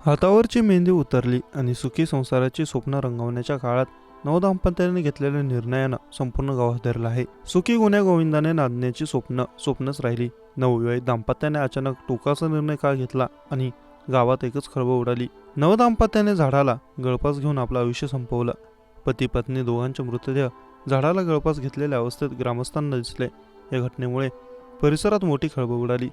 हातावरची मेहंदी उतरली आणि सुखी संसाराची स्वप्न रंगवण्याच्या काळात नवदाम्पत्याने घेतलेल्या निर्णयानं संपूर्ण गाव हादरलं आहे. सुखी गुन्ह्या गोविंदाने नांदण्याची स्वप्नच राहिली. नवविवाहित दाम्पत्याने अचानक टोकाचा निर्णय का घेतला आणि गावात एकच खळबळ उडाली. नवदाम्पत्याने झाडाला गळफास घेऊन आपलं आयुष्य संपवलं. पती पत्नी दोघांचे मृतदेह झाडाला गळफास घेतलेल्या अवस्थेत ग्रामस्थांना दिसले. या घटनेमुळे परिसरात मोठी खळबळ उडाली.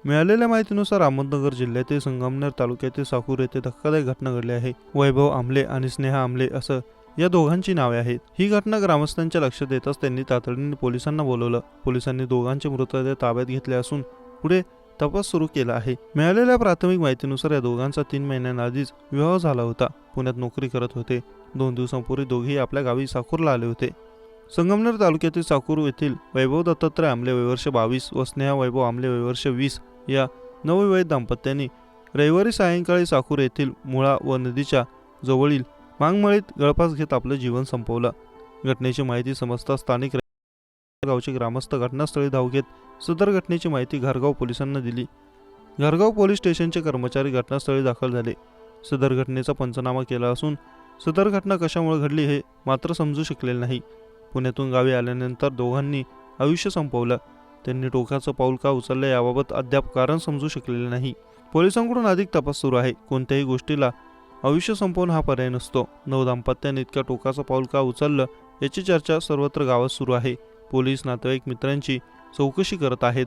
मिळालेल्या माहितीनुसार अहमदनगर जिल्ह्यातील संगमनेर तालुक्यातील साकूर येथे धक्कादायक घटना घडली आहे. वैभव आमले आणि स्नेहा आमले असं या दोघांची नावे आहेत. ही घटना ग्रामस्थांच्या लक्षात येताच त्यांनी तातडीने पोलिसांना बोलवलं. पोलिसांनी दोघांचे मृतदेह ताब्यात घेतले असून पुढे तपास सुरू केला आहे. मिळालेल्या प्राथमिक माहितीनुसार या दोघांचा 3 महिन्यांआधीच विवाह झाला होता. पुण्यात नोकरी करत होते. 2 दिवसांपूर्वी दोघेही आपल्या गावी साकूरला आले होते. संगमनेर तालुक्यातील साकूर येथील वैभव दत्तात्रय आमले वयवर्ष 22 व स्नेहा वैभव आमले वयवर्ष 20 या नवविवाहित दाम्पत्यांनी रविवारी सायंकाळी साकूर येथील मुळा व नदीच्या जवळील मांगमळीत गळफास घेत आपलं जीवन संपवलं. घटनेची माहिती समजता स्थानिक गावचे ग्रामस्थ घटनास्थळी धाव घेत सदर घटनेची माहिती घारगाव पोलिसांना दिली. घारगाव पोलीस स्टेशनचे कर्मचारी घटनास्थळी दाखल झाले. सदर घटनेचा पंचनामा केला असून सदर घटना कशामुळे घडली हे मात्र समजू शकलेले नाही. पुण्यातून गावी आल्यानंतर दोघांनी आयुष्य संपवलं. त्यांनी टोकाचं पाऊल का उचललं याबाबत अद्याप कारण समजू शकलेले नाही. पोलिसांकडून अधिक तपास सुरू आहे. कोणत्याही गोष्टीला आयुष्य संपवणं हा पर्याय नसतो. नवदाम्पत्याने इतक्या टोकाचं पाऊल का उचललं याची चर्चा सर्वत्र गावात सुरू आहे. पोलीस नातेवाईक मित्रांची चौकशी करत आहेत.